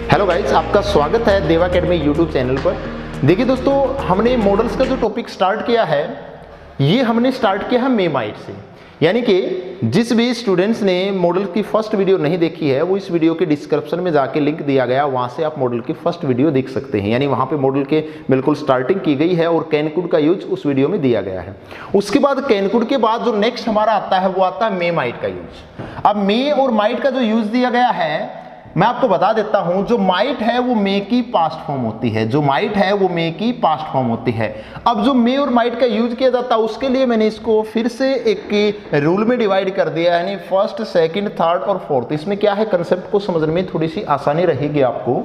Hello guys, आपका स्वागत है देवा अकेडमी यूट्यूब चैनल पर। देखिए दोस्तों, हमने मॉडल्स का जो टॉपिक स्टार्ट किया है, ये हमने स्टार्ट किया है मेमाइट से। यानी कि जिस भी स्टूडेंट्स ने मॉडल की फर्स्ट वीडियो नहीं देखी है, वो इस वीडियो के डिस्क्रिप्शन में जाके लिंक दिया गया, वहां से आप मॉडल की फर्स्ट वीडियो देख सकते हैं। यानी वहां पे मॉडल के बिल्कुल स्टार्टिंग की गई है और कैनकुड का यूज उस वीडियो में दिया गया है। उसके बाद कैनकुड के बाद जो नेक्स्ट हमारा आता है वो आता है मेमाइट का यूज। अब मे और माइट का जो यूज दिया गया है, मैं आपको बता देता हूं। जो माइट है वो मे की पास्ट फॉर्म होती है, जो माइट है वो मे की पास्ट फॉर्म होती है। अब जो मे और माइट का यूज किया जाता है, उसके लिए मैंने इसको फिर से एक रूल में डिवाइड कर दिया, यानी फर्स्ट, सेकंड, थर्ड और फोर्थ। इसमें क्या है, कंसेप्ट को समझने में थोड़ी सी आसानी रहेगी आपको।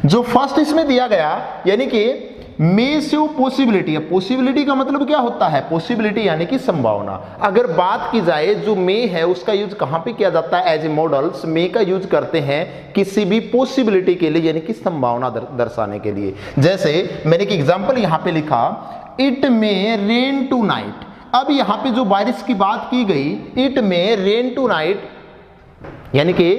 जो फर्स्ट इसमें दिया गया, यानी कि मे से पॉसिबिलिटी है। पॉसिबिलिटी का मतलब क्या होता है? पॉसिबिलिटी यानी कि संभावना। अगर बात की जाए, जो मे है उसका यूज कहां पे किया जाता है? एज ए मॉडल्स मे का यूज करते हैं किसी भी पॉसिबिलिटी के लिए, यानी कि संभावना दर्शाने के लिए। जैसे मैंने एक एग्जांपल यहां पे लिखा, it may rain tonight. अब यहां पे जो बारिश की बात की गई, it may rain tonight, यानी कि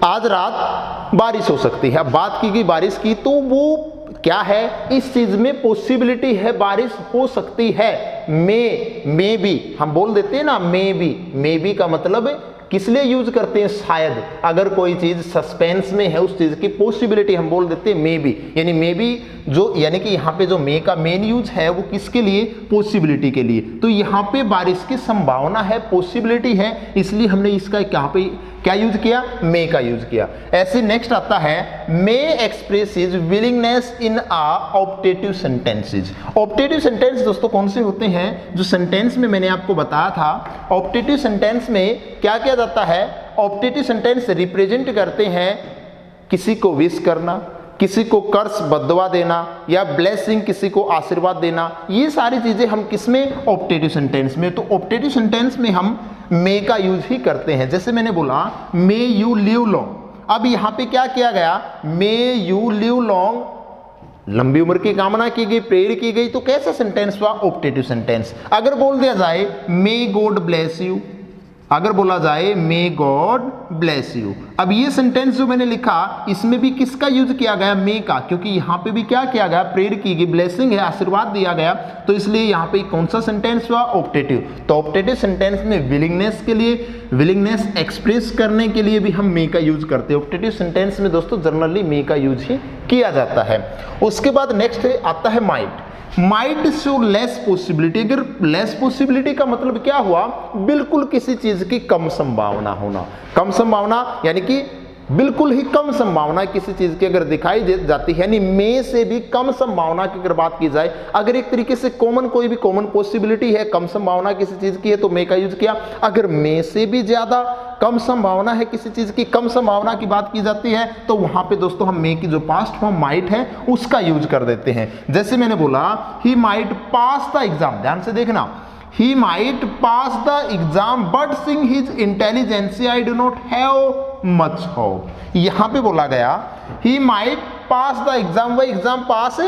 आज रात बारिश हो सकती है। अब बात की गई बारिश की, तो वो क्या है? इस चीज में पॉसिबिलिटी है, बारिश हो सकती है। मे बी हम बोल देते हैं ना, मे बी का मतलब किस लिए यूज करते हैं? शायद। अगर कोई चीज सस्पेंस में है, उस चीज की पॉसिबिलिटी हम बोल देते हैं मे बी। यानी मे बी जो, यानी कि यहाँ पे जो मे का मेन यूज है वो किसके लिए? पॉसिबिलिटी के लिए। तो यहाँ पे बारिश की संभावना है, पॉसिबिलिटी है, इसलिए हमने इसका यहाँ पे क्या यूज किया? मे का यूज किया। ऐसे नेक्स्ट आता है, मे एक्सप्रेसेस विलिंगनेस इन अ ऑप्टेटिव सेंटेंसेस। ऑप्टेटिव सेंटेंस दोस्तों कौन से होते हैं? जो सेंटेंस में मैंने आपको बताया था, ऑप्टेटिव सेंटेंस में क्या किया जाता है? ऑप्टेटिव सेंटेंस रिप्रेजेंट करते हैं किसी को विश करना, किसी को कर्स बद्दुआ देना, या ब्लेसिंग किसी को आशीर्वाद देना। ये सारी चीजें हम किसमें? ऑप्टेटिव सेंटेंस में। तो ऑप्टेटिव सेंटेंस में हम मे का यूज ही करते हैं। जैसे मैंने बोला, मे यू लिव लॉन्ग। अब यहां पे क्या किया गया? मे यू लिव लॉन्ग, लंबी उम्र की कामना की गई, प्रेयर की गई। तो कैसा सेंटेंस हुआ? Optative sentence. अगर बोल दिया जाए मे गॉड ब्लेस यू, अगर बोला जाए मे गॉड ब्लेस यू, अब ये सेंटेंस जो मैंने लिखा, इसमें भी किसका यूज किया गया? मे का। क्योंकि यहां पे भी क्या किया गया? प्रेयर की गई, ब्लेसिंग है, आशीर्वाद दिया गया। तो इसलिए यहां पे कौन सा सेंटेंस हुआ? ऑप्टेटिव। तो ऑप्टेटिव सेंटेंस में विलिंगनेस के लिए, विलिंगनेस एक्सप्रेस करने के लिए भी हम मे का यूज करते हैं। ऑप्टेटिव सेंटेंस में दोस्तों जनरली मे का यूज ही किया जाता है। उसके बाद नेक्स्ट आता है might. Might show less possibility. अगर लेस पॉसिबिलिटी का मतलब क्या हुआ? बिल्कुल किसी चीज की कम संभावना होना। कम संभावना यानी कि बिल्कुल ही कम संभावना किसी चीज की अगर दिखाई दे जाती है, यानी मे से भी कम संभावना की अगर बात की जाए, अगर एक तरीके से कॉमन, कोई भी कॉमन पॉसिबिलिटी है, कम संभावना किसी चीज की है, तो मे का यूज किया। अगर मे से भी ज्यादा कम संभावना है किसी चीज की, कम संभावना की बात की जाती है, तो वहां पे दोस्तों हम मे की जो पास्ट फॉर्म माइट है उसका यूज कर देते हैं। जैसे मैंने बोला, he might pass the exam. ध्यान से देखना, he might pass the exam but seeing his intelligence I do not have much hope। यहां पे बोला गया he might pass the exam, वह एग्जाम पास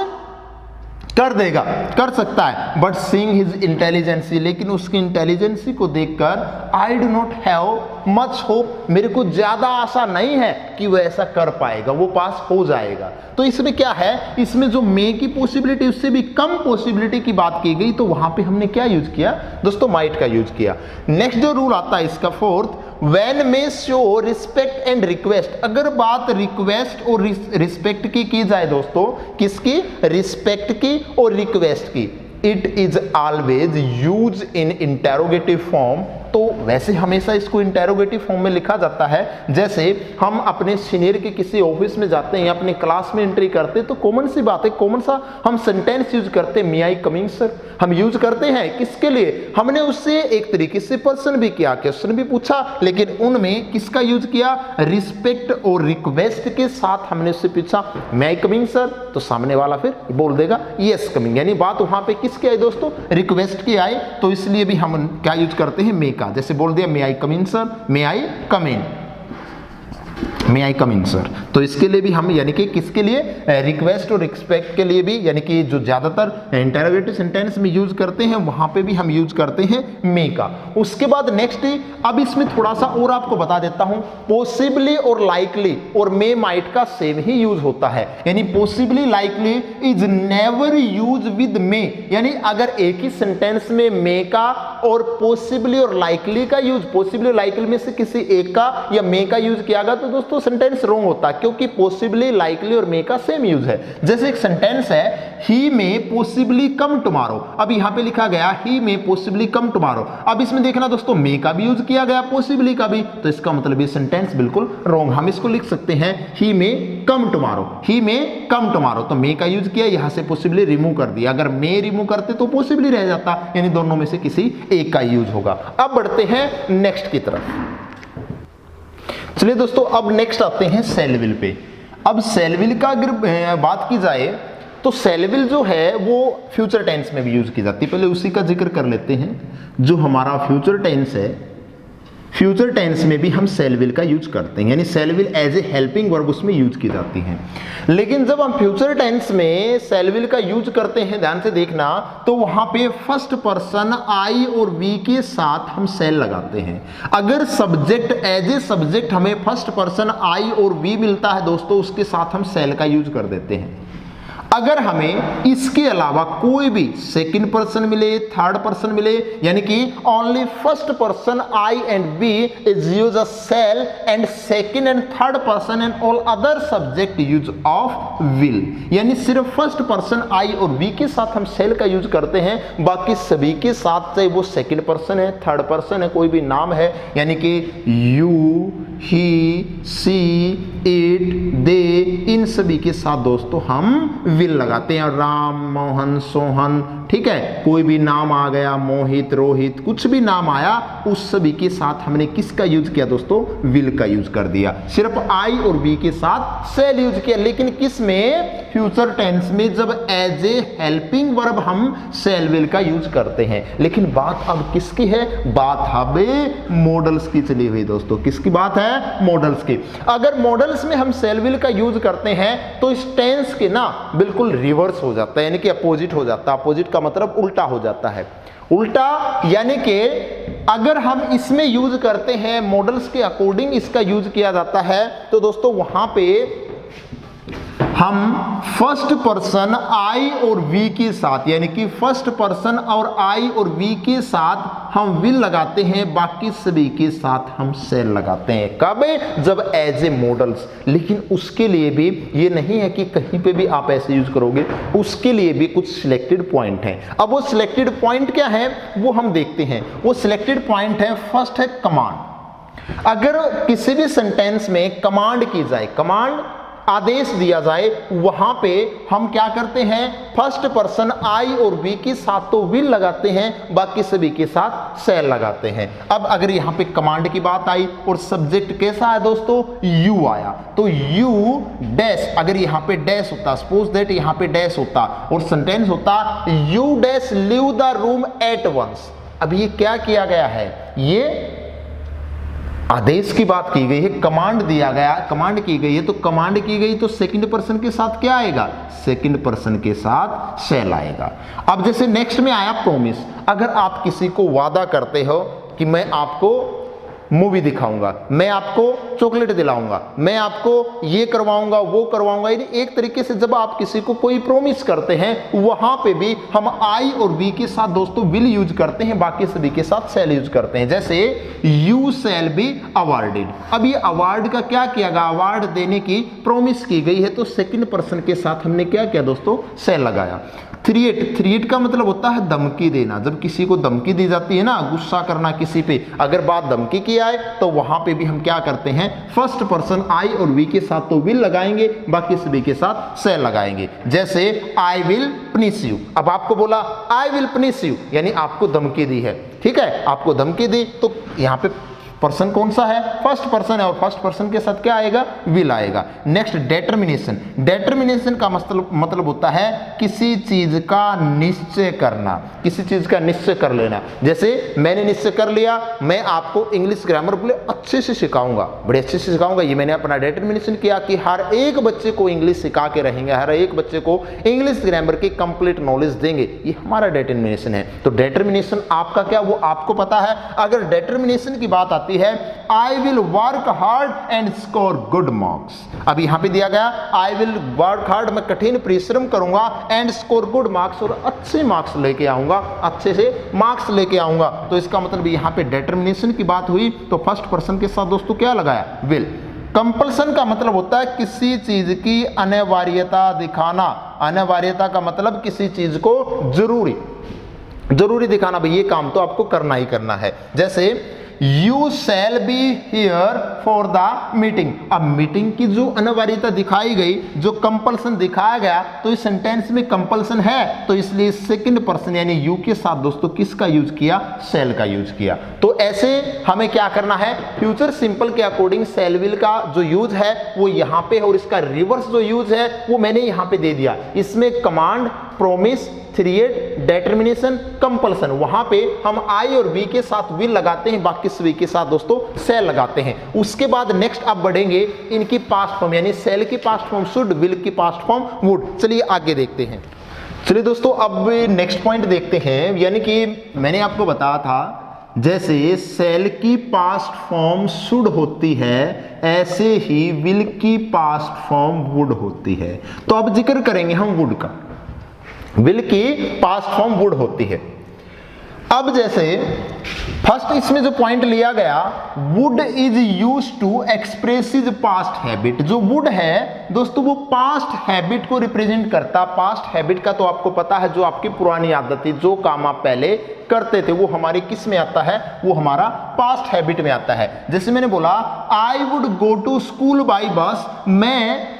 कर देगा, कर सकता है, बट सीइंग हिज इंटेलिजेंसी, लेकिन उसकी इंटेलिजेंसी को देखकर I do not have much hope, मेरे को ज्यादा आशा नहीं है कि वह ऐसा कर पाएगा, वो पास हो जाएगा। तो इसमें क्या है? इसमें जो मे की पॉसिबिलिटी उससे भी कम पॉसिबिलिटी की बात की गई, तो वहां पे हमने क्या यूज किया दोस्तों? माइट का यूज किया। नेक्स्ट जो रूल आता है इसका fourth, When may show respect and request। अगर बात रिक्वेस्ट और रिस्पेक्ट की जाए दोस्तों, किसकी? रिस्पेक्ट की और रिक्वेस्ट की, it is always use in interrogative form. तो वैसे हमेशा इसको इंटेरोगेटिव फॉर्म में लिखा जाता है। जैसे हम अपने सीनियर के किसी ऑफिस में जाते हैं, अपने क्लास में एंट्री करते हैं, तो कॉमन सी बात है, कॉमन सा हम सेंटेंस यूज करते हैं, मे आई कम इन सर। हम यूज करते हैं किसके लिए? हमने उससे एक तरीके से पर्सन भी किया, क्वेश्चन भी पूछा, लेकिन उनमें किसका यूज किया? रिस्पेक्ट और रिक्वेस्ट के साथ हमने उससे पूछा मे आई कमिंग सर, तो सामने वाला फिर बोल देगा यस कमिंग। यानी बात वहां पे किसकी आई दोस्तों? रिक्वेस्ट की आई। तो इसलिए भी हम क्या यूज करते हैं? मे का। जैसे बोल दिया मे आई कम इन सर, मे आई कम इन। मे आई कम इन सर। तो इसके लिए भी हम यानी कि किसके लिए, रिक्वेस्ट और एक्सपेक्ट के लिए भी, यानी कि जो ज्यादातर इंटरोगेटिव सेंटेंस में यूज करते हैं वहां पे भी हम यूज करते हैं मे का। उसके बाद नेक्स्ट, अब इसमें थोड़ा सा और आपको बता देता हूं, पॉसिबली और लाइकली और मे माइट का सेम ही यूज होता है। यानी possibly likely is never use with may, यानी अगर एक ही सेंटेंस में मे का और पॉसिबली और लाइकली का यूज, पॉसिबली और लाइकली में से किसी एक का या मे का यूज किया गया तो दोस्तों सेंटेंस रॉन्ग होता है, क्योंकि पॉसिबली, लाइकली और मे का सेम यूज है। जैसे एक सेंटेंस है, ही मे पॉसिबली कम टुमारो, अब यहां पे लिखा गया ही मे पॉसिबली कम टुमारो। अब इसमें देखना दोस्तों, मे का भी यूज किया गया, पॉसिबली का भी, तो इसका मतलब ये सेंटेंस बिल्कुल रॉन्ग। हम इसको लिख सकते हैं ही मे कम टुमारो, ही मे कम टुमारो, तो मे का यूज किया, यहां से पॉसिबली रिमूव कर दिया। अगर मे रिमूव करते तो पॉसिबली रह जाता, यानी दोनों में से किसी एक का यूज होगा। अब बढ़ते हैं नेक्स्ट की तरफ। चलिए दोस्तों, अब नेक्स्ट आते हैं सेल विल पे। अब सेल विल का अगर बात की जाए तो सेल विल जो है वो फ्यूचर टेंस में भी यूज की जाती है। पहले उसी का जिक्र कर लेते हैं। जो हमारा फ्यूचर टेंस है, फ्यूचर टेंस में भी हम सेल विल का यूज करते हैं, यानी shall will as a helping verb उसमें यूज की जाती है। लेकिन जब हम फ्यूचर टेंस में सेल विल का यूज करते हैं, ध्यान से देखना, तो वहां पे फर्स्ट पर्सन आई और वी के साथ हम सेल लगाते हैं। अगर सब्जेक्ट एज ए सब्जेक्ट हमें फर्स्ट पर्सन आई और वी मिलता है दोस्तों, उसके साथ हम सेल का यूज कर देते हैं। अगर हमें इसके अलावा कोई भी सेकंड पर्सन मिले, थर्ड पर्सन मिले, यानी कि only first person I and we is use a shall and second and third person and all other subject use of will, यानी सिर्फ फर्स्ट पर्सन आई और वी के साथ हम सेल का यूज करते हैं, बाकी सभी के साथ, चाहे वो सेकंड पर्सन है, थर्ड पर्सन है, कोई भी नाम है, यानी कि यू, ही, सी, इट, दे, इन सभी के साथ दोस्तों हम विल लगाते हैं। राम, मोहन, सोहन, ठीक है, कोई भी नाम आ गया, मोहित, रोहित, कुछ भी नाम आया, उस सभी के साथ हमने किसका यूज किया दोस्तों, विल का यूज कर दिया। सिर्फ आई और वी के साथ सेल यूज किया, लेकिन किस में, फ्यूचर टेंस में, जब एज ए हेल्पिंग वर्ब हम सेल विल का यूज करते हैं। लेकिन बात अब किसकी है, बात अब मॉडल्स की चली हुई दोस्तों। किसकी बात है, मॉडल्स की। अगर मॉडल्स में हम सेल विल का यूज करते हैं तो इस टेंस के ना बिल्कुल रिवर्स हो जाता है, यानी कि अपोजिट हो जाता है। अपोजिट का मतलब उल्टा हो जाता है। उल्टा यानी कि अगर हम इसमें यूज करते हैं, मॉडल्स के अकॉर्डिंग इसका यूज किया जाता है, तो दोस्तों वहां पे हम फर्स्ट पर्सन आई और वी के साथ, यानी कि फर्स्ट पर्सन और आई और वी के साथ हम विल लगाते हैं, बाकी सभी के साथ हम सेल लगाते हैं। कब, जब एज ए मॉडल्स। लेकिन उसके लिए भी ये नहीं है कि कहीं पे भी आप ऐसे यूज करोगे, उसके लिए भी कुछ सिलेक्टेड पॉइंट हैं। अब वो सिलेक्टेड पॉइंट क्या है वो हम देखते हैं। वो सिलेक्टेड पॉइंट है, फर्स्ट है कमांड। अगर किसी भी सेंटेंस में कमांड की जाए, कमांड आदेश दिया जाए, वहां पे हम क्या करते हैं, फर्स्ट पर्सन आई और वी के साथ तो विल लगाते हैं, बाकी सभी के साथ सेल लगाते हैं। अब अगर यहां पे कमांड की बात आई और सब्जेक्ट कैसा है दोस्तों, यू आया, तो यू डैश, अगर यहां पे डैश होता, सपोज दैट यहां पे डैश होता और सेंटेंस होता you dash leave the room at once. अब ये क्या किया गया है, ये आदेश की बात की गई है, कमांड दिया गया, कमांड की गई है, तो कमांड की गई तो सेकंड पर्सन के साथ क्या आएगा, सेकंड पर्सन के साथ सेल आएगा। अब जैसे नेक्स्ट में आया प्रोमिस। अगर आप किसी को वादा करते हो कि मैं आपको मूवी दिखाऊंगा, मैं आपको चॉकलेट दिलाऊंगा, मैं आपको ये करवाऊंगा, वो करवाऊंगा, यानी एक तरीके से जब आप किसी को कोई प्रॉमिस करते हैं, वहां पे भी हम आई और वी के साथ दोस्तों विल यूज करते हैं, बाकी सभी के साथ सेल यूज करते हैं। जैसे यू शैल बी अवार्डेड। अब ये अवार्ड का क्या किया गया, अवार्ड देने की प्रॉमिस की गई है, तो सेकंड पर्सन के साथ हमने क्या किया दोस्तों, सेल लगाया। थ्रीट का मतलब होता है धमकी देना। जब किसी को धमकी दी जाती है ना, गुस्सा करना किसी पे, अगर बात धमकी की आए तो वहां पे भी हम क्या करते हैं, फर्स्ट पर्सन आई और वी के साथ तो विल लगाएंगे, बाकी सभी के साथ सेल लगाएंगे। जैसे आई विल पनिश यू। अब आपको बोला आई विल पनिश यू, यानी आपको धमकी दी है, ठीक है, आपको धमकी दी, तो यहां पे पर्सन कौन सा है, फर्स्ट पर्सन है, और फर्स्ट पर्सन के साथ क्या आएगा, विल आएगा। नेक्स्ट डेटर्मिनेशन, डेटर्मिनेशन का मतलब होता है किसी चीज का निश्चय करना, किसी चीज का निश्चय कर लेना। जैसे मैंने निश्चय कर लिया मैं आपको इंग्लिश ग्रामर बोले अच्छे से सिखाऊंगा, बड़े अच्छे से सिखाऊंगा, ये मैंने अपना डेटर्मिनेशन किया कि हर एक बच्चे को इंग्लिश सिखा के रहेंगे, हर एक बच्चे को इंग्लिश ग्रामर की कंप्लीट नॉलेज देंगे, ये हमारा डेटर्मिनेशन है। तो डेटर्मिनेशन आपका क्या, वो आपको पता है। अगर डेटर्मिनेशन की बात आती है, I will work hard and score good marks. अब यहां पे दिया गया आई विल वर्क हार्ड, मैं कठिन परिश्रम करूंगा, एंड स्कोर गुड मार्क्स, और अच्छे मार्क्स लेके आऊंगा, अच्छे से मार्क्स लेके आऊंगा। तो इसका मतलब यहां पे डेटर्मिनेशन की बात हुई तो फर्स्ट पर्सन के साथ दोस्तों क्या लगाया, विल। कंपल्सन का मतलब होता है किसी चीज की अनिवार्यता दिखाना, अनिवार्यता का मतलब किसी चीज को जरूरी दिखाना, भाई ये काम तो आपको करना ही करना है। जैसे you shall be here for the meeting. अब मीटिंग की जो अनिवार्यता दिखाई गई, जो कंपल्सन दिखाया गया, तो इस सेंटेंस में कंपल्सन है, तो इसलिए सेकंड पर्सन यानी यू के साथ दोस्तों किसका यूज किया, शैल का यूज किया। तो ऐसे हमें क्या करना है, फ्यूचर सिंपल के अकॉर्डिंग शैल विल का जो यूज है वो यहां पे, और इसका रिवर्स जो यूज है वो मैंने यहां पे दे दिया। इसमें कमांड, प्रोमिस, थ्रीएट, डेटर्मिनेशन, कंपल्सन, वहां पे हम आई और बी के साथ विल लगाते हैं, बाकी सभी के साथ दोस्तों शैल लगाते हैं। उसके बाद नेक्स्ट अब बढ़ेंगे इनकी पास्ट फॉर्म, यानी शैल की पास्ट फॉर्म शुड, विल की पास्ट फॉर्म वुड। चलिए आगे देखते हैं। चलिए दोस्तों अब नेक्स्ट पॉइंट देखते हैं, यानी कि मैंने आपको बताया था जैसे शैल की पास्ट फॉर्म शुड होती है, ऐसे ही विल की पास्ट फॉर्म वुड होती है। तो अब जिक्र करेंगे हम वुड का, विल की पास्ट फॉर्म वुड होती है। अब जैसे फर्स्ट इसमें जो पॉइंट लिया गया, would is use to express is past habit. जो वुड है दोस्तों वो पास्ट हैबिट को रिप्रेजेंट करता। पास्ट हैबिट का तो आपको पता है, जो आपकी पुरानी आदत थी, जो काम आप पहले करते थे, वो हमारे किस में आता है, वो हमारा पास्ट हैबिट में आता है। जैसे मैंने बोला I would go to school by bus, मैं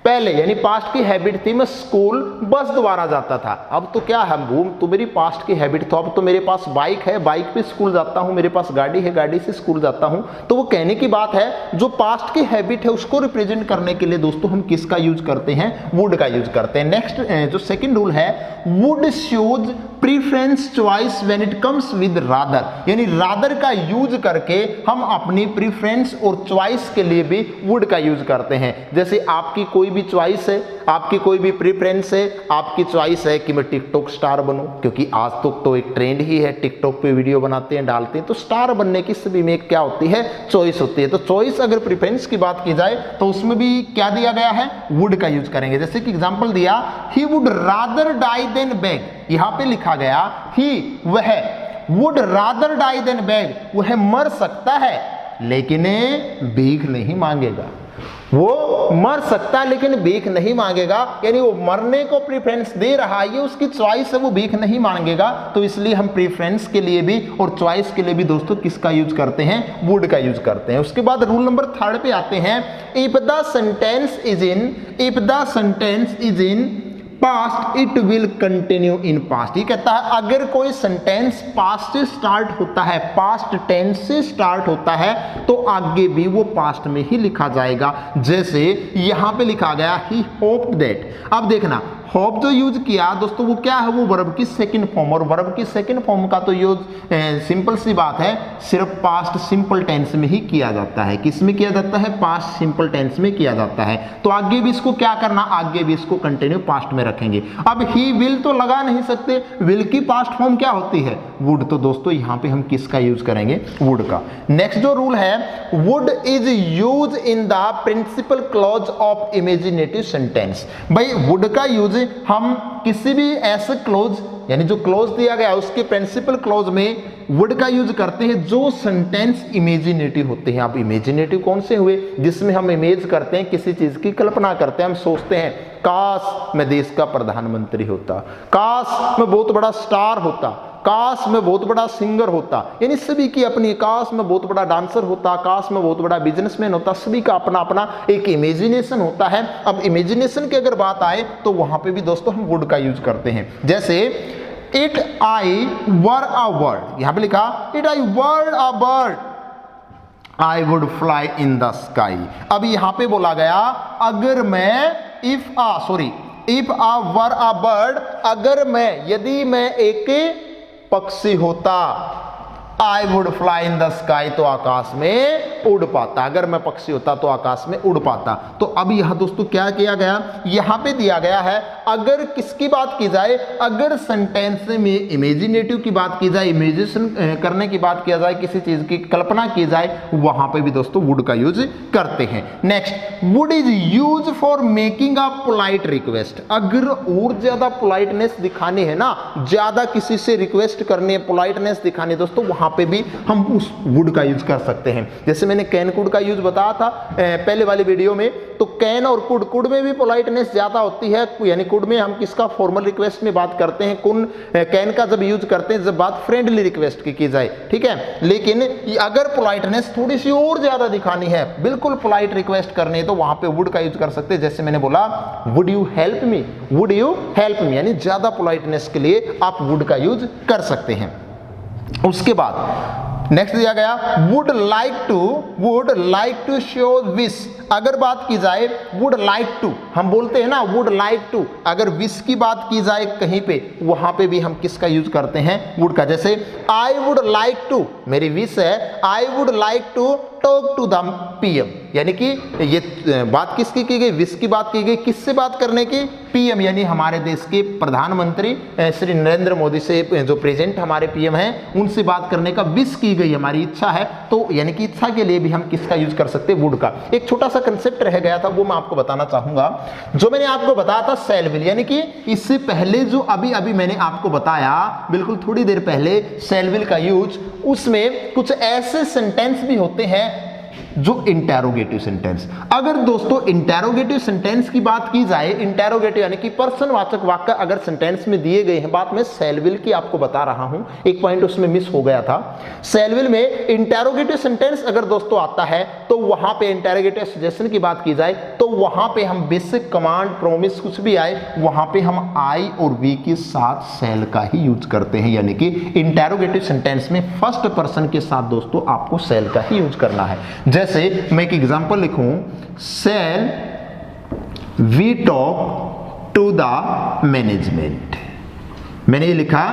पहले यानी पास्ट की हैबिट थी मैं स्कूल बस द्वारा जाता था। अब तो क्या है, वो तो मेरी पास्ट की हैबिट, तो अब तो मेरे पास बाइक है, बाइक पे स्कूल जाता हूं, मेरे पास गाड़ी है, गाड़ी से स्कूल जाता हूं। तो वो कहने की बात है, जो पास्ट की हैबिट है उसको रिप्रेजेंट करने के लिए दोस्तों हम किसका यूज करते हैं, वुड का यूज करते हैं। नेक्स्ट जो सेकंड रूल है, would shows preference choice when it comes with rather, यानी रादर का यूज करके हम अपनी प्रीफरेंस और चॉइस के लिए भी वुड का यूज करते हैं। जैसे आपकी कोई भी चॉइस है, आपकी कोई भी प्रेफरेंस है, आपकी चॉइस है कि मैं टिकटॉक स्टार बनूं, क्योंकि आज तक तो एक ट्रेंड ही है, टिकटॉक पे वीडियो बनाते हैं, डालते हैं। तो स्टार बनने की सभी में क्या होती है, चॉइस होती है। तो चॉइस अगर प्रेफरेंस की बात की जाए तो उसमें भी क्या दिया गया है, वुड का यूज करेंगे। जैसे कि एग्जांपल दिया, he would rather die than beg, यहां पे लिखा गया ही, वह would rather die than beg, वह मर सकता है लेकिन भीख नहीं मांगेगा। वो मर सकता है लेकिन भीख नहीं मांगेगा, यानी वो मरने को प्रेफरेंस दे रहा है, ये उसकी चॉइस है, वो भीख नहीं मांगेगा। तो इसलिए हम प्रेफरेंस के लिए भी और चॉइस के लिए भी दोस्तों किसका यूज करते हैं, वुड का यूज करते हैं। उसके बाद रूल नंबर 3 पे आते हैं, if the sentence is in past it will continue in past. ये कहता है अगर कोई सेंटेंस पास्ट से स्टार्ट होता है, पास्ट टेंस से स्टार्ट होता है, तो आगे भी वो पास्ट में ही लिखा जाएगा। जैसे यहां पे लिखा गया ही होप्ड दैट। अब देखना, होप जो यूज किया दोस्तों वो क्या है, वो वर्ब की सेकंड फॉर्म, और वर्ब की सेकंड फॉर्म का तो यूज सिंपल सी बात है, सिर्फ पास्ट सिंपल टेंस में ही किया जाता है। किस में किया जाता है, पास्ट सिंपल टेंस में किया जाता है। तो आगे भी इसको क्या करना, आगे भी इसको कंटिन्यू पास्ट में रखेंगे। अब ही विल तो लगा नहीं सकते, विल की पास्ट फॉर्म क्या होती है, वुड। तो दोस्तों यहां पे हम किसका यूज करेंगे, वुड का। नेक्स्ट जो रूल है, would is use in the principal clause of imaginative sentence. भाई वुड का यूज हम किसी भी ऐसे क्लोज, यानी जो क्लोज दिया गया उसके प्रिंसिपल क्लोज में वुड का यूज करते हैं जो सेंटेंस इमेजिनेटिव होते हैं। अब इमेजिनेटिव कौन से हुए, जिसमें हम इमेज करते हैं, किसी चीज की कल्पना करते हैं, हम सोचते हैं काश मैं देश का प्रधानमंत्री होता, काश मैं बहुत बड़ा स्टार होता, काश मैं बहुत बड़ा सिंगर होता, यानी सभी की अपनी, काश मैं बहुत बड़ा डांसर होता, काश मैं बहुत बड़ा बिजनेसमैन होता, सभी का अपना अपना एक इमेजिनेशन होता है। अब इमेजिनेशन की अगर बात आए तो वहां पे भी दोस्तों हम वुड का यूज करते हैं। जैसे it I were a bird, यहां पे लिखा it I were a bird, I would fly in the sky. अब यहां पे बोला गया अगर मैं if uh were a bird, अगर मैं, यदि मैं एक पक्षी होता, I would fly in the sky, तो आकाश में उड़ पाता। अगर मैं पक्षी होता तो आकाश में उड़ पाता। तो अब यहां दोस्तों क्या किया गया, यहां पे दिया गया है अगर किसकी बात की जाए, अगर सेंटेंस में इमेजिनेटिव की बात की जाए, इमेजिनेशन करने की बात किया जाए, किसी चीज की कल्पना की जाए, वहां पे भी दोस्तों वुड का यूज करते हैं। Next, would is use for making a polite request. अगर और ज्यादा पोलाइटनेस दिखानी है ना, ज्यादा किसी से रिक्वेस्ट करनी है, पोलाइटनेस दिखानी, दोस्तों वहां पे भी हम उस वुड का यूज कर सकते हैं। जैसे मैंने कैन कुड का यूज बताया था पहले वाली वीडियो में, तो कैन और कुड, कुड में भी पोलाइटनेस ज्यादा होती है, यानी कुड में हम किसका फॉर्मल रिक्वेस्ट में बात करते हैं, कैन का जब यूज करते हैं जब बात फ्रेंडली रिक्वेस्ट की जाए, ठीक है। लेकिन अगर पोलाइटनेस थोड़ी सी और ज्यादा दिखानी है, बिल्कुल पोलाइट रिक्वेस्ट करनी है, तो वहां पे वुड का यूज कर सकते हैं। जैसे मैंने बोला would you help me, would you help me, यानी ज्यादा पोलाइटनेस के लिए आप वुड का यूज कर सकते हैं। उसके बाद नेक्स्ट दिया गया would like to show wish. अगर बात की जाए वुड लाइक टू, हम बोलते हैं ना वुड लाइक टू, अगर विश की बात की जाए कहीं पे, वहां पे भी हम किसका यूज करते हैं, वुड का। जैसे आई वुड लाइक टू, मेरी विश है, I would like to talk to the PM, यानी कि ये बात किसकी की गई, विश की बात की गई, किससे बात करने की, पीएम, यानी हमारे देश के प्रधानमंत्री श्री नरेंद्र मोदी से, जो प्रेजेंट हमारे पीएम हैं, उनसे बात करने का विश की गई, हमारी इच्छा है, तो यानी कि इच्छा के लिए भी हम किसका यूज कर सकते हैं, वुड का। एक छोटा सा कंसेप्ट रह गया था, वो मैं आपको बताना चाहूंगा। जो मैंने आपको बताया था शैल विल, यानी कि इससे पहले जो अभी मैंने आपको बताया, बिल्कुल थोड़ी देर पहले, शैल विल का यूज, उसमें कुछ ऐसे सेंटेंस भी होते हैं जो इंटेरोगेटिव सेंटेंस। अगर दोस्तों इंटेरोगेटिव सेंटेंस की बात की जाए, इंटेरोगेटिव यानी कि प्रश्नवाचक वाक्य अगर सेंटेंस में दिए गए हैं, बात मैं शैल विल की आपको बता रहा हूं, एक पॉइंट उसमें मिस हो गया था। शैल विल में इंटेरोगेटिव सेंटेंस अगर दोस्तों आता है, तो वहां पे इंटेरोगेटिव सजेशन की बात की जाए, तो वहां पे हम बेसिक कमांड, प्रॉमिस कुछ भी आए, वहां पे हम आई और वी के साथ शैल का ही यूज करते हैं। यानी कि इंटेरोगेटिव सेंटेंस में फर्स्ट पर्सन के साथ दोस्तों आपको शैल का ही यूज करना है। जैसे मैं एक एग्जांपल लिखूं, shall we talk to the management, मैंने ये लिखा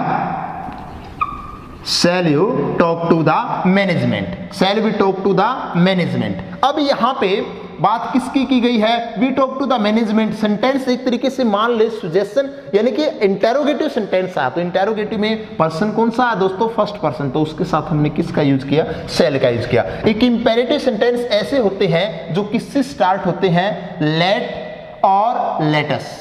shall you talk to the management, shall we talk to the management. अब यहां पे बात किसकी की गई है, we talk to the management. Sentence एक तरीके से मान ले सुजेशन, यानी कि इंटेरोगेटिव सेंटेंस आया, तो इंटेरोगेटिव में पर्सन कौन सा है दोस्तों, फर्स्ट पर्सन, तो उसके साथ हमने किसका यूज किया, शैल का यूज किया। एक इंपेरेटिव सेंटेंस ऐसे होते हैं जो किससे स्टार्ट होते हैं, लेट और लेटस,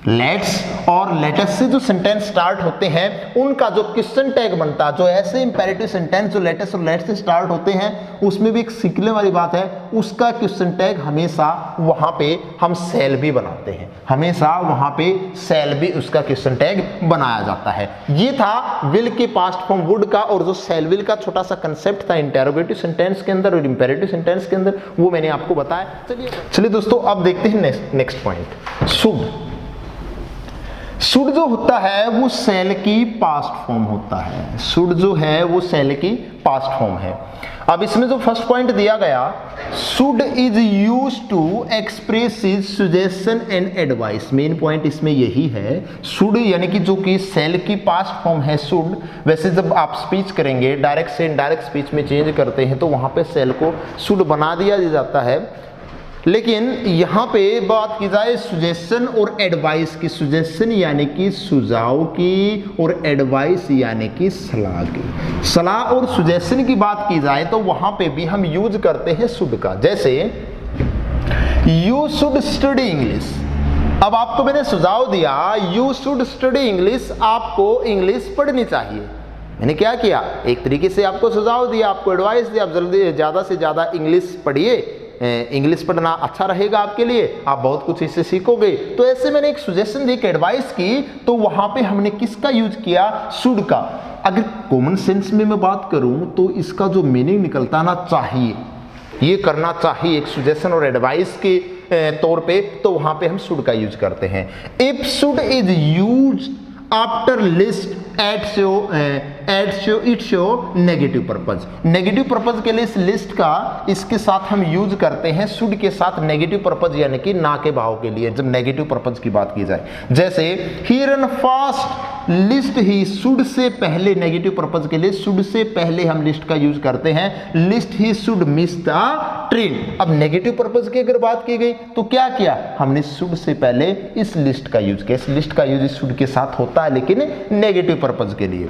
लेट्स और लेटस से जो सेंटेंस स्टार्ट होते हैं, उनका जो क्वेश्चन टैग बनता है, जो ऐसे इंपेरेटिव सेंटेंस जो लेटस और लेट्स से स्टार्ट होते हैं, उसमें भी एक सीखने वाली बात है, उसका क्वेश्चन टैग हमेशा वहां पे हम शैल भी बनाते हैं, हमेशा वहां पे शैल भी उसका क्वेश्चन टैग बनाया जाता है। ये था विल के पास्ट फॉर्म वुड का, और जो शैल विल का छोटा सा कंसेप्ट था इंटेरोगेटिव सेंटेंस के अंदर और इंपेरेटिव सेंटेंस के अंदर, वो मैंने आपको बताया। चलिए दोस्तों अब देखते हैं नेक्स्ट पॉइंट, शुड। शुड जो होता है वो शैल की पास्ट फॉर्म होता है, शुड जो है वो शैल की पास्ट फॉर्म है। अब इसमें जो फर्स्ट पॉइंट दिया गया, should is use to express his suggestion and advice, main point इसमें यही है। शुड यानी कि जो कि शैल की पास्ट फॉर्म है शुड, वैसे जब आप स्पीच करेंगे डायरेक्ट से इनडायरेक्ट स्पीच में चेंज करते हैं, तो वहां पे शैल को शुड बना दिया जाता है। लेकिन यहाँ पे बात की जाए सुजेशन और एडवाइस की, सुजेशन यानी कि सुझाव की, और एडवाइस यानी कि सलाह की, सलाह और सुजेशन की बात की जाए, तो वहां पे भी हम यूज करते हैं शुड का। जैसे यू शुड स्टडी इंग्लिश, अब आपको मैंने सुझाव दिया यू शुड स्टडी इंग्लिश, आपको इंग्लिश पढ़नी चाहिए। मैंने क्या किया, एक तरीके से आपको सुझाव दिया, आपको एडवाइस दिया, आप जल्दी ज़्यादा से ज़्यादा इंग्लिश पढ़िए, इंग्लिश पढ़ना अच्छा रहेगा आपके लिए, आप बहुत कुछ इससे सीखोगे। तो ऐसे मैंने एक सजेशन दी, एक एडवाइस की, तो वहां पे हमने किसका यूज किया, शुड का। अगर कॉमन सेंस में मैं बात करूं तो इसका जो मीनिंग निकलता ना, चाहिए, ये करना चाहिए, एक सजेशन और एडवाइस के तौर पे, तो वहां पे हम शुड का यूज करते हैं। If should is use after list it show negative purpose. Negative purpose के लिए इस लिस्ट का इसके साथ हम यूज करते हैं शुड के साथ नेगेटिव पर्पज यानी कि ना के भाव के लिए जब नेगेटिव पर्पज की बात की जाए। जैसे he run fast, lest he should से पहले, नेगेटिव पर्पज के लिए शुड से पहले हम लिस्ट का यूज करते हैं। List he should miss the train. अब नेगेटिव पर्पज की अगर बात की गई तो क्या किया हमने, शुड से पहले इस लिस्ट का यूज किया। इस लिस्ट का यूज शुड के साथ होता है लेकिन नेगेटिव पर्पज के लिए।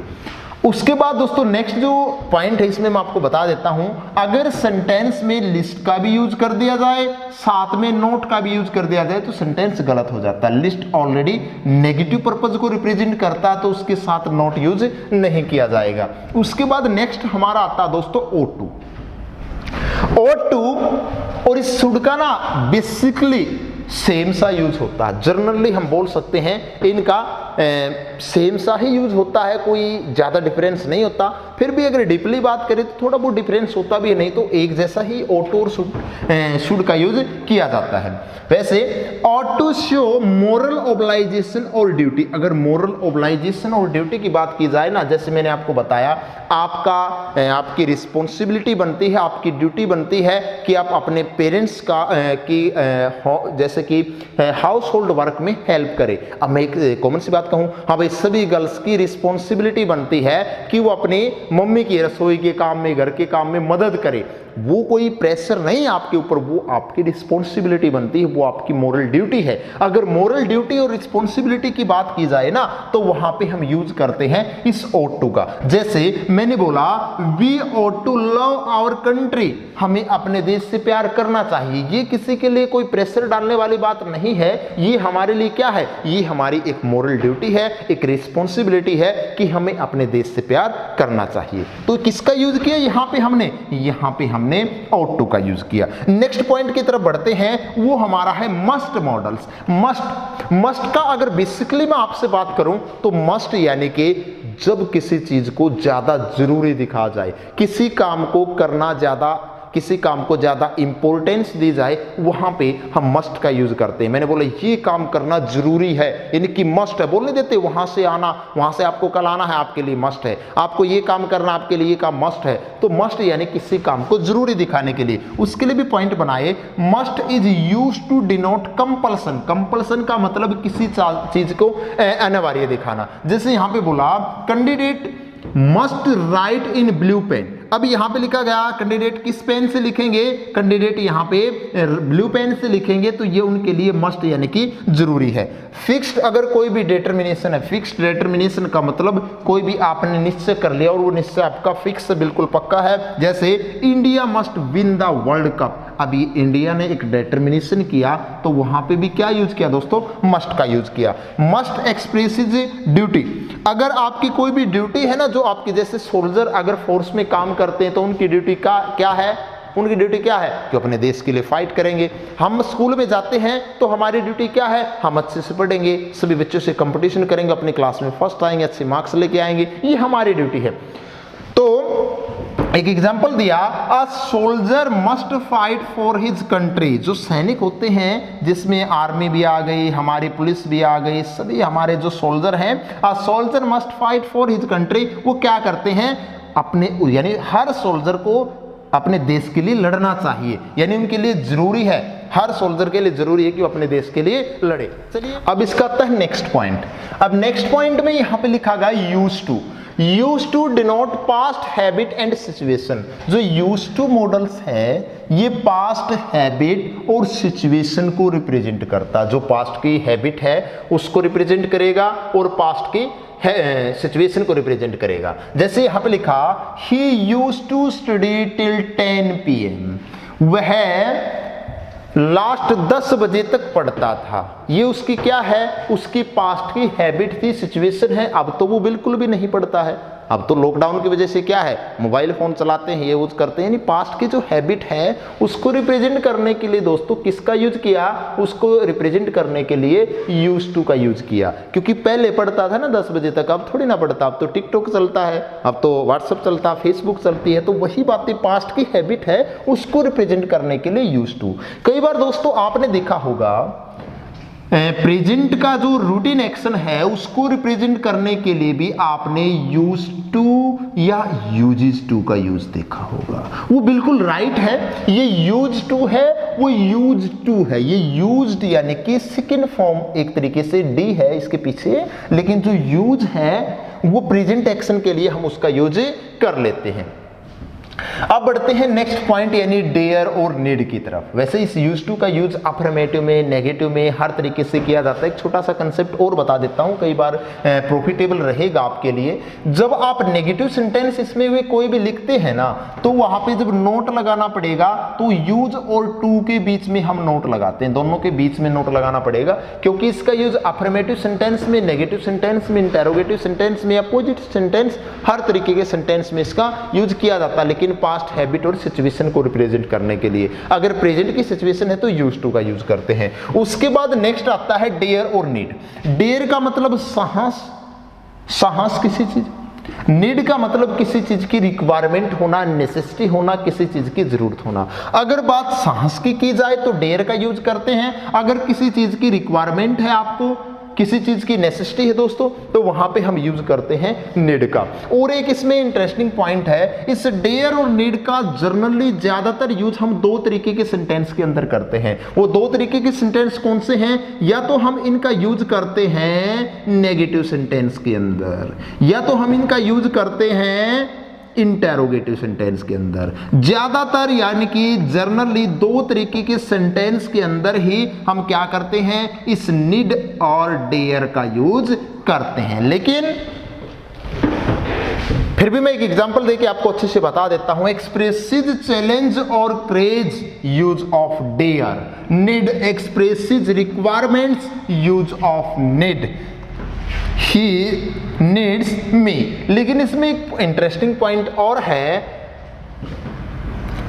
उसके बाद दोस्तों नेक्स्ट जो पॉइंट है इसमें मैं आपको बता देता हूं, अगर सेंटेंस में लिस्ट का भी यूज कर दिया जाए साथ में नोट का भी यूज कर दिया जाए तो सेंटेंस गलत हो जाता है। लिस्ट ऑलरेडी नेगेटिव पर्पज को रिप्रेजेंट करता है तो उसके साथ नोट यूज नहीं किया जाएगा। उसके बाद नेक्स्ट हमारा आता है दोस्तों O2। O2 और इस शुड का ना बेसिकली सेम सा यूज होता है। जनरली हम बोल सकते हैं इनका सेम सा ही यूज होता है, कोई ज्यादा डिफरेंस नहीं होता। फिर भी अगर डीपली बात करें तो थोड़ा बहुत डिफरेंस होता भी है, नहीं तो एक जैसा ही O2 और शुड का यूज किया जाता है। वैसे ought to show moral obligation और ड्यूटी, अगर moral obligation और ड्यूटी की बात की जाए ना, जैसे मैंने आपको बताया आपकी रिस्पॉन्सिबिलिटी बनती है, आपकी ड्यूटी बनती है कि आप अपने पेरेंट्स का जैसे कि हाउस होल्ड वर्क में हेल्प करें। अब मैं एक कॉमन सी बात कहूं, हाँ भाई सभी गर्ल्स की रिस्पॉन्सिबिलिटी बनती है कि वो अपनी मम्मी की रसोई के काम में, घर के काम में मदद करे। वो कोई प्रेशर नहीं आपके ऊपर, वो आपकी रिस्पॉन्सिबिलिटी बनती है, वो आपकी मोरल ड्यूटी है। अगर मोरल ड्यूटी और रिस्पॉन्सिबिलिटी की बात की जाए ना तो वहां पे हम यूज करते हैं इस ought to का। जैसे मैंने बोला we ought to love our country, हमें अपने देश से प्यार करना चाहिए। ये किसी के लिए कोई प्रेशर डालने वाली बात नहीं है, ये हमारे लिए क्या है, ये हमारी एक मोरल ड्यूटी है, एक रिस्पॉन्सिबिलिटी है कि हमें अपने देश से प्यार करना चाहिए। तो किसका यूज किया यहाँ पे हमने हमने ought to का यूज किया। नेक्स्ट पॉइंट की तरफ बढ़ते हैं, वो हमारा है मस्ट मॉडल्स। मस्ट का अगर बेसिकली मैं आपसे बात करूं तो मस्ट यानी कि जब किसी चीज को ज्यादा जरूरी दिखा जाए, किसी काम को ज्यादा इंपॉर्टेंस दी जाए, वहां पे हम मस्ट का यूज करते हैं। मैंने बोला ये काम करना जरूरी है यानी कि मस्ट है, बोलने देते वहां से आना, वहां से आपको कल आना है, आपके लिए मस्ट है। आपको ये काम करना, आपके लिए ये काम मस्ट है। तो मस्ट यानी किसी काम को जरूरी दिखाने के लिए, उसके लिए भी पॉइंट बनाए। Must is used to denote compulsion. Compulsion का मतलब किसी चीज को अनिवार्य दिखाना। जैसे यहां पे बोला candidate must write in blue pen. अब यहां पे लिखा गया कैंडिडेट किस पेन से लिखेंगे, कैंडिडेट यहां पे ब्लू पेन से लिखेंगे, तो ये उनके लिए मस्ट यानी कि जरूरी है। फिक्स्ड अगर कोई भी डिटर्मिनेशन है, फिक्स्ड डिटर्मिनेशन का मतलब कोई भी आपने निश्चय कर लिया और वो निश्चय आपका फिक्स बिल्कुल पक्का है। जैसे India must win the world cup, अभी इंडिया ने एक डिटर्मिनेशन किया तो वहां पे भी क्या यूज किया दोस्तों, मस्ट का यूज किया। मस्ट एक्सप्रेसेस ड्यूटी, अगर आपकी कोई भी ड्यूटी है ना, जो आपकी जैसे सोल्जर अगर फोर्स में काम करते हैं तो उनकी ड्यूटी का क्या है, उनकी ड्यूटी क्या है कि अपने देश के लिए फाइट करेंगे। हम स्कूल में जाते हैं तो हमारी ड्यूटी क्या है, हम अच्छे से पढ़ेंगे, सभी बच्चों से कंपटीशन करेंगे, अपनी क्लास में फर्स्ट आएंगे, अच्छे मार्क्स लेके आएंगे, ये हमारी ड्यूटी है। तो एक एग्जाम्पल दिया, a soldier must fight for his country. जो सैनिक होते हैं जिसमें आर्मी भी आ गई, हमारी पुलिस भी आ गई, सभी हमारे जो सोल्जर हैं, a soldier must fight for his country, वो क्या करते हैं अपने, यानी हर सोल्जर को अपने देश के लिए लड़ना चाहिए, यानी उनके लिए जरूरी है, हर सोल्जर के लिए जरूरी है कि वो अपने देश के लिए लड़े। चलिए अब इसका आता है नेक्स्ट पॉइंट। अब नेक्स्ट पॉइंट में यहां पे लिखा गया use to. Use to denote past habit and situation. जो यूज टू मॉडल्स है ये पास्ट हैबिट और सिचुएशन को रिप्रेजेंट करता, जो पास्ट की हैबिट है उसको रिप्रेजेंट करेगा और पास्ट की सिचुएशन को रिप्रेजेंट करेगा। जैसे यहां पे लिखा he used to study till 10 PM, वह लास्ट 10 बजे तक पढ़ता था। ये उसकी क्या है, उसकी पास्ट की हैबिट थी, सिचुएशन है। अब तो वो बिल्कुल भी नहीं पढ़ता है, अब तो लॉकडाउन की वजह से क्या है, मोबाइल फोन चलाते हैं, ये यूज करते हैं। यानी पास्ट की जो हैबिट है उसको रिप्रेजेंट करने के लिए दोस्तों किसका यूज किया, उसको रिप्रेजेंट करने के लिए यूज टू का यूज किया। क्योंकि पहले पढ़ता था ना 10 बजे तक, अब थोड़ी ना पढ़ता, अब तो टिकटॉक चलता है, अब तो व्हाट्सएप चलता है, फेसबुक चलती है। तो वही बातें पास्ट की हैबिट है उसको रिप्रेजेंट करने के लिए यूज टू। कई बार दोस्तों आपने देखा होगा प्रेजेंट का जो रूटीन एक्शन है उसको रिप्रेजेंट करने के लिए भी आपने यूज टू या यूजेस टू का यूज देखा होगा। वो बिल्कुल राइट है, ये यूज टू है, वो यूज टू है। ये यूज्ड यानी कि सेकंड फॉर्म एक तरीके से डी है इसके पीछे, लेकिन जो यूज है वो प्रेजेंट एक्शन के लिए हम उसका यूज कर लेते हैं। अब बढ़ते हैं नेक्स्ट पॉइंट यानी डेयर और नीड की तरफ। वैसे इस यूज टू का यूज अफर्मेटिव में, नेगेटिव में हर तरीके से किया जाता है। एक छोटा सा कंसेप्ट और बता देता हूं, कई बार प्रॉफिटेबल रहेगा आपके लिए। जब आप नेगेटिव सेंटेंस इसमें हुए कोई भी लिखते हैं ना, तो वहां पे जब नोट लगाना पड़ेगा तो यूज और टू के बीच में हम नोट लगाते हैं, दोनों के बीच में नोट लगाना पड़ेगा, क्योंकि इसका यूज अफर्मेटिव सेंटेंस में, नेगेटिव सेंटेंस में, इंटेरोगेटिव सेंटेंस में, अपोजिट सेंटेंस, हर तरीके के सेंटेंस में इसका यूज किया जाता है, लेकिन पास्ट हैबिट और सिचुएशन को रिप्रेजेंट करने के लिए। अगर प्रेजेंट की सिचुएशन है तो यूज टू का यूज करते हैं। उसके बाद नेक्स्ट आता है डेयर और नीड। डेयर का मतलब साहस, साहस किसी चीज, नीड का मतलब किसी चीज की रिक्वायरमेंट होना, नेसेसिटी होना, किसी चीज की जरूरत होना। अगर बात साहस की जाए तो डेयर का यूज करते हैं। अगर किसी चीज की रिक्वायरमेंट है, आपको किसी चीज की नेसेसिटी है दोस्तों, तो वहां पे हम यूज करते हैं नीड का। और एक इसमें इंटरेस्टिंग पॉइंट है, इस डेयर और नीड का जनरली ज्यादातर यूज हम दो तरीके के सेंटेंस के अंदर करते हैं। वो दो तरीके के सेंटेंस कौन से हैं? या तो हम इनका यूज करते हैं नेगेटिव सेंटेंस के अंदर, या तो हम इनका यूज करते हैं इंटेरोगेटिव सेंटेंस के अंदर। ज्यादातर यानी कि जनरली दो तरीके के सेंटेंस के अंदर ही हम क्या करते हैं, इस नीड और डेयर का यूज करते हैं। लेकिन फिर भी मैं एक एग्जांपल देके आपको अच्छे से बता देता हूं। एक्सप्रेसिज चैलेंज और courage use of dare, need expresses requirements use of need, he needs me। लेकिन इसमें एक इंटरेस्टिंग पॉइंट और है,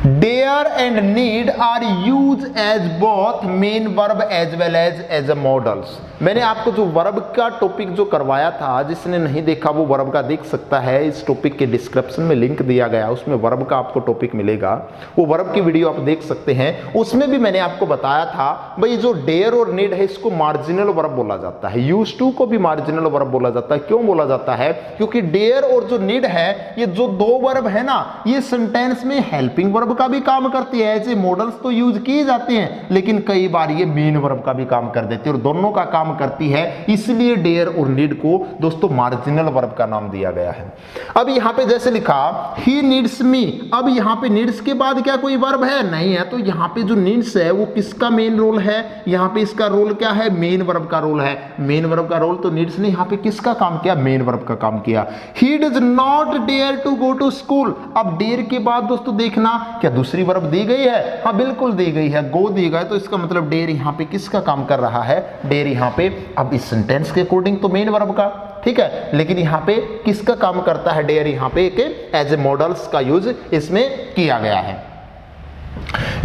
dare and need are use as both main verb as well as a models. मैंने आपको जो verb का टॉपिक जो करवाया था, जिसने नहीं देखा वो वर्ब का देख सकता है। इस टॉपिक के डिस्क्रिप्शन में लिंक दिया गया, उसमें वर्ब का आपको टॉपिक मिलेगा, वो वर्ब की वीडियो आप देख सकते हैं। उसमें भी मैंने आपको बताया था भाई जो डेयर और नीड है इसको मार्जिनल वर्ब बोला जाता है, यूज टू को भी मार्जिनल वर्ब बोला जाता है। क्यों बोला जाता है? क्योंकि डेयर और जो नीड है, ये जो दो वर्ब है ना, ये सेंटेंस में हेल्पिंग वर्ब का भी काम करती है। ऐसे मॉडल्स तो यूज किए जाते हैं, लेकिन कई बार ये मेन वर्ब का भी काम कर देते हैं, और दोनों का काम करती है। इसलिए डेयर और नीड को दोस्तों मार्जिनल वर्ब का नाम दिया गया है। अब यहां पे जैसे लिखा ही नीड्स मी, अब यहां पे नीड्स के बाद क्या कोई वर्ब है? नहीं है। तो यहां पे जो नीड्स है वो किसका मेन रोल है? यहां पे इसका रोल क्या है? मेन वर्ब का रोल है। मेन वर्ब का रोल, तो नीड्स ने यहां पे किसका काम किया? मेन वर्ब का काम किया। He does not dare to go to school. अब डेयर के बाद दोस्तों देखना क्या दूसरी वर्ब दी गई है? हाँ बिल्कुल दी गई है, गो दी गई। तो इसका मतलब डेयर यहां पे किसका काम कर रहा है? डेयर यहां पे, अब इस सेंटेंस के अकॉर्डिंग तो मेन वर्ब का, ठीक है, लेकिन यहां पे किसका काम करता है? डेयर यहां पे एज ए मॉडल्स का यूज इसमें किया गया है।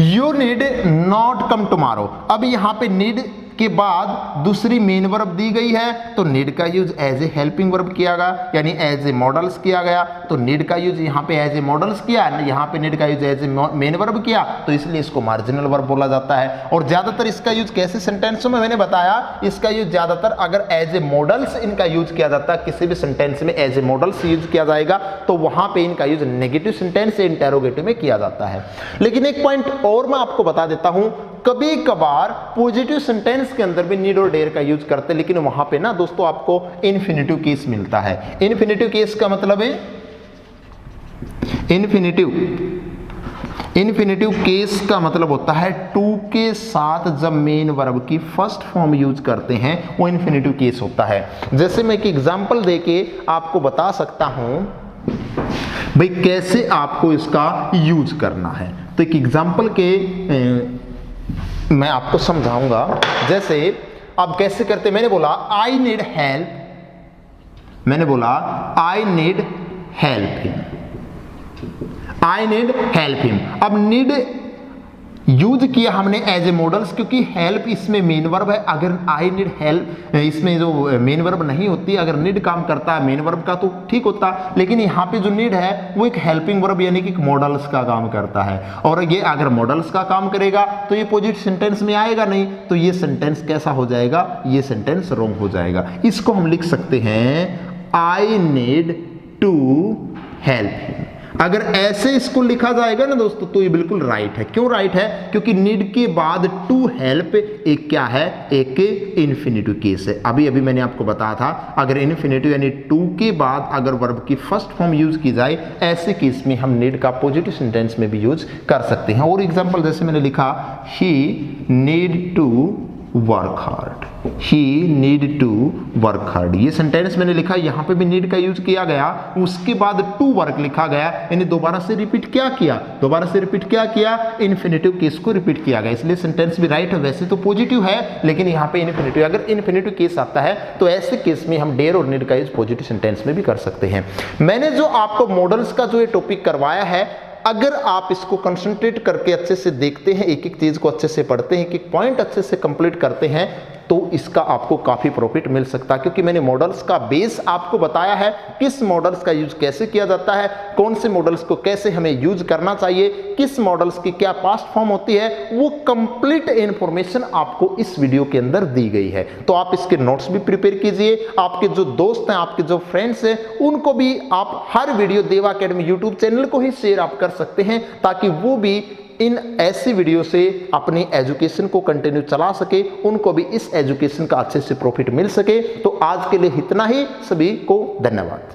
You need not come tomorrow. अब यहां पे नीड के बाद दूसरी मेन वर्ब दी गई है, तो नीड का use as a helping verb किया गया, यानी एज ए मॉडल्स किया गया। तो नीड का यूज यहाँ पे एज ए मॉडल्स किया, यहाँ पे नीड का use as a main verb किया, तो इसलिए इसको मार्जिनल वर्ब बोला जाता है। और ज्यादातर इसका यूज कैसे सेंटेंसों में? मैंने बताया इसका यूज ज्यादातर अगर एज ए मॉडल्स इनका यूज किया जाता है, किसी भी सेंटेंस में एज ए मॉडल्स यूज किया जाएगा, तो वहां पे इनका यूज नेगेटिव सेंटेंस या इंटेरोगेटिव में किया जाता है। लेकिन एक पॉइंट और मैं आपको बता देता हूं, कभी कभार पॉजिटिव सेंटेंस के अंदर भी नीड और डेयर का यूज करते हैं, लेकिन वहां पे ना दोस्तों आपको इन्फिनिटिव केस मिलता है। इन्फिनिटिव केस का मतलब है, इन्फिनिटिव केस का मतलब होता है टू के साथ जब मेन वर्ब की फर्स्ट फॉर्म यूज करते हैं, वो इन्फिनिटिव केस होता है। जैसे मैं एक एग्जांपल देके आपको बता सकता हूं भाई कैसे आपको इसका यूज करना है। तो एक एग्जांपल के मैं आपको समझाऊंगा। जैसे अब कैसे करते, मैंने बोला आई नीड हेल्प, मैंने बोला I need help him, I need help him. अब नीड यूज किया हमने एज ए मॉडल्स, क्योंकि हेल्प इसमें मेन वर्ब है। अगर आई नीड हेल्प इसमें जो मेन वर्ब नहीं होती, अगर नीड काम करता है मेन वर्ब का तो ठीक होता, लेकिन यहाँ पे जो नीड है वो एक हेल्पिंग वर्ब यानी कि मॉडल्स का काम करता है। और ये अगर मॉडल्स का काम करेगा तो ये पॉजिटिव सेंटेंस में आएगा नहीं, तो ये सेंटेंस कैसा हो जाएगा, ये सेंटेंस रॉन्ग हो जाएगा। इसको हम लिख सकते हैं I need to help him. अगर ऐसे इसको लिखा जाएगा ना दोस्तों तो ये बिल्कुल राइट है। क्यों राइट है, क्योंकि नीड के बाद टू हेल्प एक क्या है, एक इन्फिनिटिव केस है। अभी मैंने आपको बताया था, अगर इन्फिनिटिव यानी टू के बाद अगर वर्ब की फर्स्ट फॉर्म यूज की जाए, ऐसे केस में हम नीड का पॉजिटिव सेंटेंस में भी यूज कर सकते हैं। और एग्जांपल जैसे मैंने लिखा, he need to work hard, he need to work hard. ये सेंटेंस मैंने लिखा, यहाँ पे भी नीड का यूज किया गया, उसके बाद टू वर्क लिखा गया, यानी दोबारा से रिपीट क्या किया, इन्फिनिटिव केस को रिपीट किया गया, इसलिए सेंटेंस भी राइट है। वैसे तो पॉजिटिव है लेकिन यहाँ पे इन्फिनिटिव, अगर इन्फिनिटिव केस आता है तो ऐसे केस में हम डेयर और नीड का यूज पॉजिटिव सेंटेंस में भी कर सकते हैं। मैंने जो आपको मॉडल्स का जो ये टॉपिक करवाया है, अगर आप इसको कंसंट्रेट करके अच्छे से देखते हैं, एक एक चीज को अच्छे से पढ़ते हैं, एक एक पॉइंट अच्छे से कंप्लीट करते हैं, तो इसका आपको काफी प्रॉफिट मिल सकता है। क्योंकि मैंने मॉडल्स का बेस आपको बताया है, किस मॉडल्स का यूज कैसे किया जाता है, कौन से मॉडल्स को कैसे हमें यूज करना चाहिए, किस मॉडल्स की क्या पास्ट फॉर्म होती है, वो कंप्लीट इंफॉर्मेशन आपको इस वीडियो के अंदर दी गई है। तो आप इसके नोट्स भी प्रिपेयर कीजिए, आपके जो दोस्त हैं, आपके जो फ्रेंड्स हैं, उनको भी आप हर वीडियो देवा एकेडमी यूट्यूब चैनल को ही शेयर आप कर सकते हैं, ताकि वो भी इन ऐसी वीडियो से अपनी एजुकेशन को कंटिन्यू चला सके, उनको भी इस एजुकेशन का अच्छे से प्रॉफिट मिल सके। तो आज के लिए इतना ही, सभी को धन्यवाद।